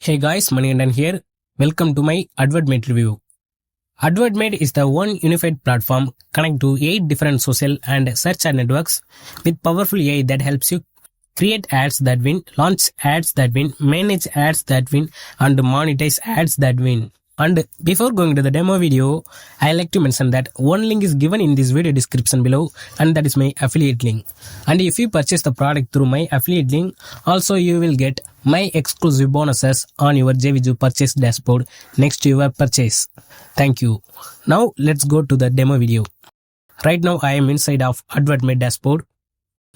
Hey guys, Manikandan here. Welcome to my AdvertMate review. AdvertMate is the one unified platform connecting to 8 different social and search ad networks with powerful AI that helps you create ads that win, launch ads that win, manage ads that win, and monetize ads that win. And before going to the demo video, I like to mention that one link is given in this video description below, and that is my affiliate link. And if you purchase the product through my affiliate link, also you will get my exclusive bonuses on your JVZoo purchase dashboard next to your purchase. Thank you. Now let's go to the demo video. Right now I am inside of AdvertMate dashboard.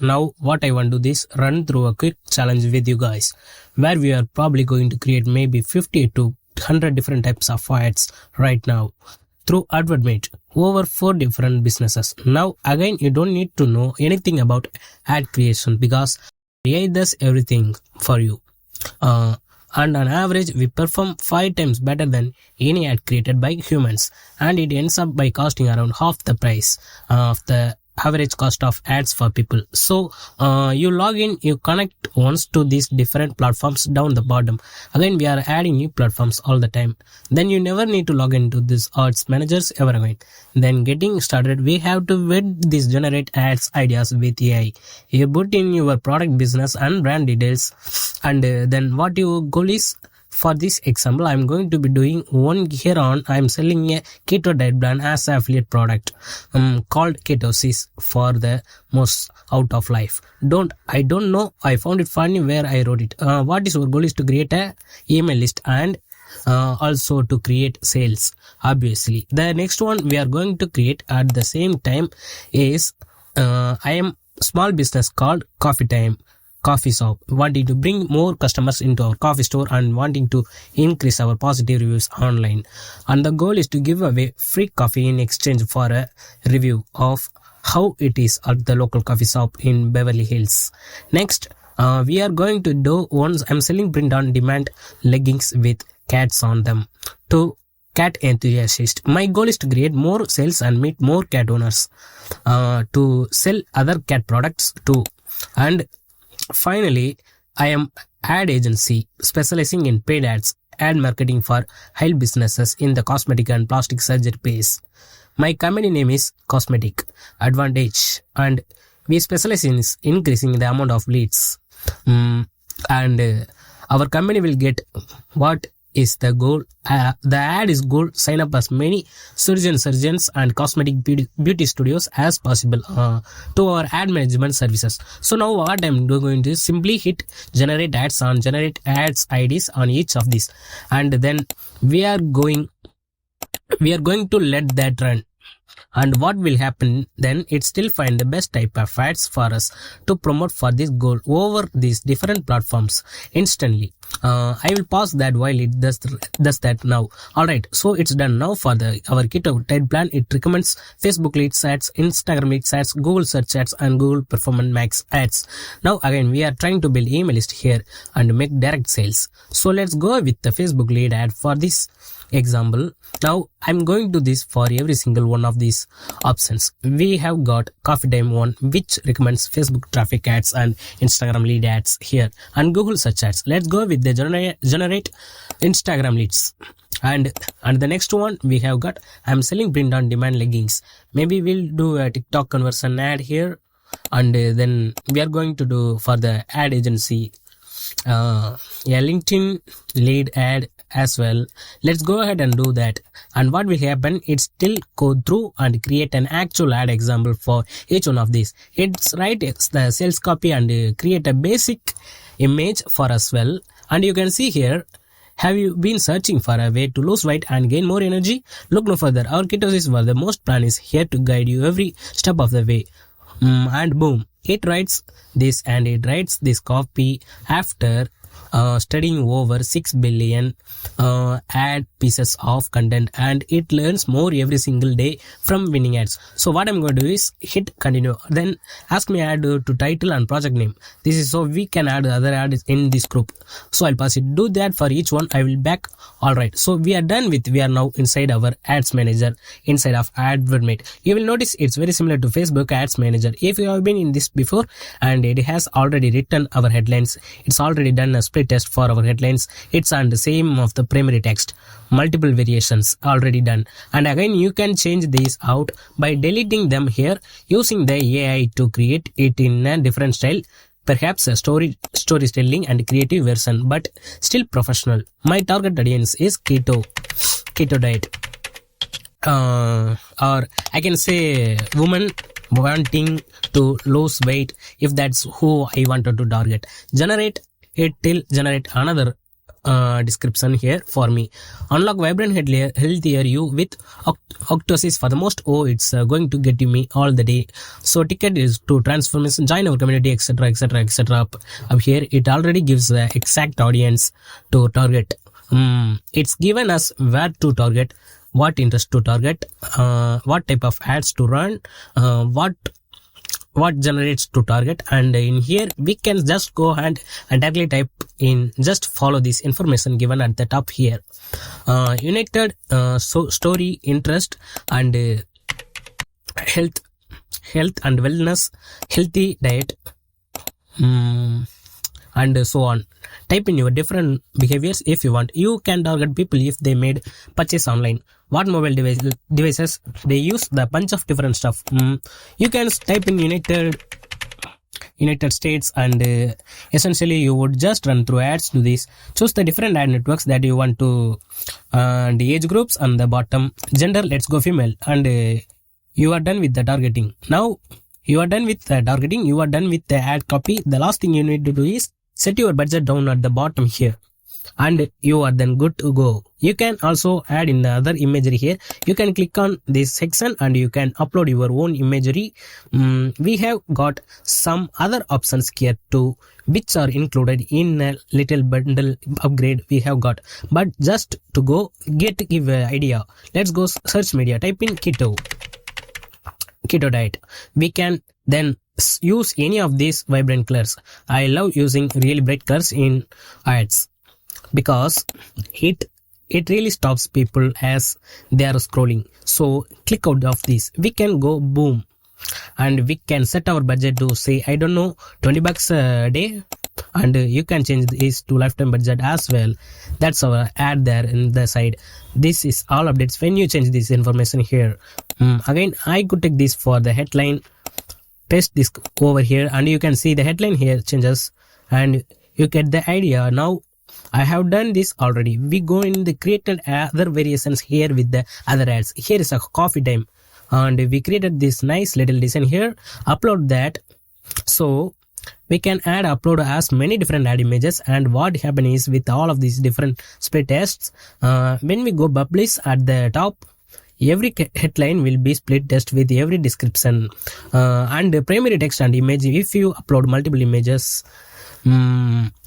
Now what I want to do is run through a quick challenge with you guys, where we are probably going to create maybe 50 to 100 different types of ads right now through AdvertMate over 4 different businesses. Now again, you don't need to know anything about ad creation because AI does everything for you. And on average, we perform 5 times better than any ad created by humans, and it ends up by costing around half the price of the average cost of ads for people. So you log in, you connect once to these different platforms down the bottom. Again, we are adding new platforms all the time. Then you never need to log into these ads managers ever again. Then getting started, we have to vet these generate ads ideas with AI. You put in your product, business and brand details, and then what your goal is. For this example, I'm going to be doing one here on. I'm selling a keto diet plan as an affiliate product called Ketosis for the most out of life. I don't know. I found it funny where I wrote it. What is our goal is to create a email list and also to create sales. Obviously, the next one we are going to create at the same time is I am small business called Coffee shop, wanting to bring more customers into our coffee store and wanting to increase our positive reviews online. And the goal is to give away free coffee in exchange for a review of how it is at the local coffee shop in Beverly Hills. Next, we are going to do once I'm selling print on demand leggings with cats on them to cat enthusiasts. My goal is to create more sales and meet more cat owners to sell other cat products too. And finally, I am ad agency specializing in paid ads, ad marketing for high businesses in the cosmetic and plastic surgery space. My company name is Cosmetic Advantage, and we specialize in increasing the amount of leads. And our company will get what is the goal. The ad is goal. Sign up as many surgeons and cosmetic beauty studios as possible to our ad management services. So now what I'm going to do is simply hit generate ads IDs on each of these, and then we are going to let that run. And what will happen then, it still find the best type of ads for us to promote for this goal over these different platforms instantly. I will pause that while it does that now. Alright, so it's done now for our keto diet plan. It recommends Facebook leads ads, Instagram leads ads, Google search ads and Google Performance Max ads. Now again, we are trying to build email list here and make direct sales. So let's go with the Facebook lead ad for this example. Now I'm going to do this for every single one of these options. We have got Coffee Time one, which recommends Facebook traffic ads and Instagram lead ads here, and Google search ads. Let's go with the generate Instagram leads. And the next one we have got I'm selling print on demand leggings. Maybe we'll do a TikTok conversion ad here, and then we are going to do for the ad agency a LinkedIn lead ad as well. Let's go ahead and do that. And what will happen, it's still go through and create an actual ad example for each one of these. It's the sales copy and create a basic image for us well. And you can see here, have you been searching for a way to lose weight and gain more energy? Look no further. Our Ketosis for the most plan is here to guide you every step of the way. And boom, it writes this, and it writes this copy after studying over 6 billion ad pieces of content, and it learns more every single day from winning ads. So what I'm going to do is hit continue, then ask me add to title and project name. This is so we can add other ads in this group. So I'll pass it. Do that for each one. I will back. Alright, so we are now inside our ads manager inside of AdvertMate. You will notice it's very similar to Facebook ads manager. If you have been in this before and it has already written our headlines, it's already done a split split test for our headlines. It's on the same of the primary text. Multiple variations already done. And again, you can change these out by deleting them here using the AI to create it in a different style. Perhaps a storytelling and creative version, but still professional. My target audience is keto diet. Or I can say woman wanting to lose weight, if that's who I wanted to target. Generate another description here for me. Unlock vibrant healthier you with octosis for the most. It's going to get me all the day. So ticket is to transformation, join our community, etc. Up here it already gives the exact audience to target. It's given us where to target, what interest to target, what type of ads to run, what generates to target, and in here we can just go ahead and directly type in, just follow this information given at the top here. United story, interest, and health and wellness, healthy diet, and so on. Type in your different behaviors if you want. You can target people if they made purchase online, what mobile devices they use, the bunch of different stuff. You can type in United States, and essentially you would just run through ads to this. Choose the different ad networks that you want to, and the age groups on the bottom. Gender, let's go female, and you are done with the targeting. Now you are done with the targeting, you are done with the ad copy. The last thing you need to do is set your budget down at the bottom here, and you are then good to go. You can also add in the other imagery here. You can click on this section and you can upload your own imagery. We have got some other options here too, which are included in a little bundle upgrade we have got. But just to give an idea, let's go search media, type in keto diet. We can then use any of these vibrant colors. I love using really bright colors in ads because it really stops people as they are scrolling. So click out of this. We can go boom, and we can set our budget to say, I don't know, $20 a day, and you can change this to lifetime budget as well. That's our ad there in the side. This is all updates when you change this information here. Again, I could take this for the headline, paste this over here, and you can see the headline here changes, and you get the idea. Now I have done this already. We go in the created other variations here with the other ads. Here is a coffee time, and we created this nice little design here. Upload that. So we can upload as many different ad images, and what happens is with all of these different split tests, when we go publish at the top, every headline will be split test with every description, and primary text and image if you upload multiple images.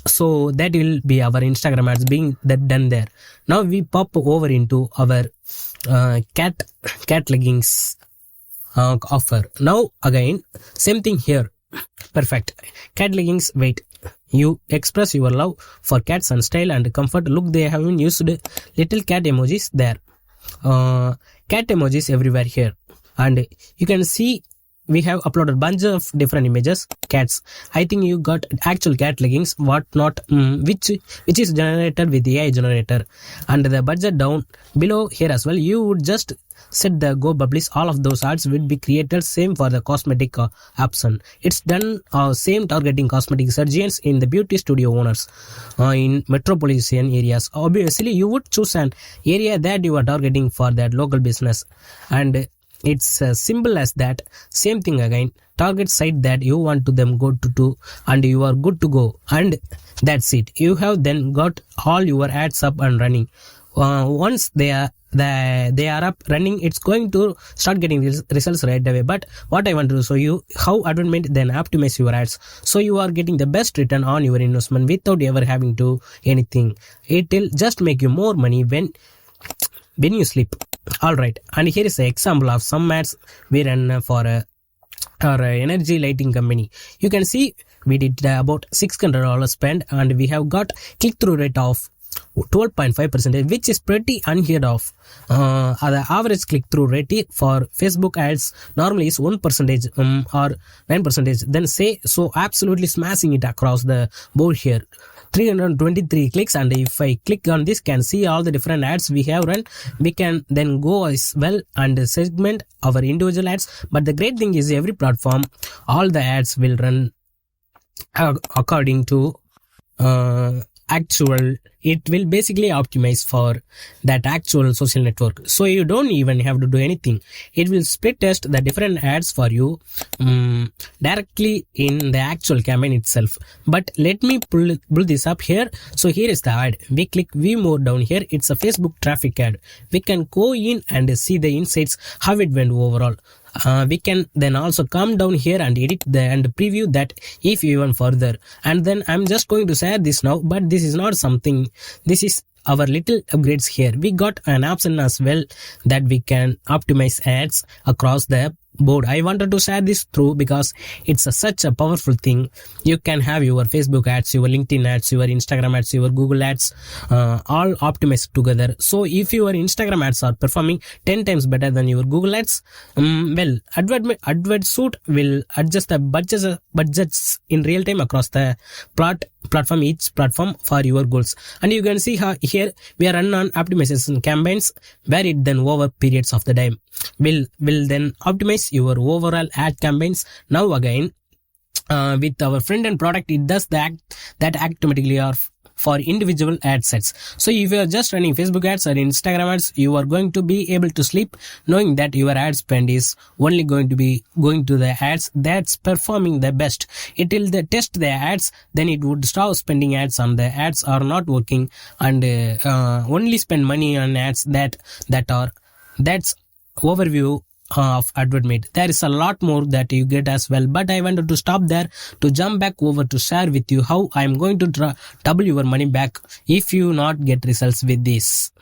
So that will be our Instagram ads being done there. Now we pop over into our cat leggings offer. Now again, same thing here. Perfect. Cat leggings, wait. You express your love for cats and style and comfort. Look, they have used little cat emojis there. Cat emojis everywhere here, and you can see we have uploaded a bunch of different images, cats. I think you got actual cat leggings, whatnot, which is generated with the AI generator, and the budget down below here as well. You would just set the go publish. All of those ads will be created. Same for the cosmetic option. It's done same targeting cosmetic surgeons in the beauty studio owners in metropolitan areas. Obviously, you would choose an area that you are targeting for that local business, and it's as simple as that. Same thing again. Target site that you want to them go to, and you are good to go. And that's it. You have then got all your ads up and running. Once they are up running, it's going to start getting results right away. But what I want to show you how AdvertMate then optimize your ads, so you are getting the best return on your investment without ever having to anything. It will just make you more money when you sleep. Alright, and here is an example of some ads we ran for our energy lighting company. You can see we did about $600 spend, and we have got click-through rate of 12.5%, which is pretty unheard of. The average click-through rate for Facebook ads normally is 1% or 9%. Then say so, absolutely smashing it across the board here. 323 clicks, and if I click on this, can see all the different ads we have run. We can then go as well and segment our individual ads. But the great thing is every platform, all the ads will run according to it will basically optimize for that actual social network, so you don't even have to do anything. It will split test the different ads for you directly in the actual campaign itself. But let me pull this up here. So here is the ad. We click view more down here. It's a Facebook traffic ad. We can go in and see the insights, how it went overall. We can then also come down here and edit and preview that if even further. And then I'm just going to share this now, but this is not something, this is our little upgrades here. We got an option as well that we can optimize ads across the board. I wanted to share this through because it's such a powerful thing. You can have your Facebook ads, your LinkedIn ads, your Instagram ads, your Google ads, all optimized together. So if your Instagram ads are performing 10 times better than your Google ads, well, AdvertSoo will adjust the budgets in real time across the each platform for your goals. And you can see how here we are run on optimization campaigns where it then over periods of the time will then optimize your overall ad campaigns. Now again, with our friend and product, it does that automatically or for individual ad sets. So if you are just running Facebook ads or Instagram ads, you are going to be able to sleep knowing that your ad spend is only going to be going to the ads that's performing the best. It will test the ads, then it would stop spending ads on the ads are not working, and only spend money on ads that's overview of AdvertMate. There is a lot more that you get as well, but I wanted to stop there to jump back over to share with you how I am going to double your money back if you not get results with this.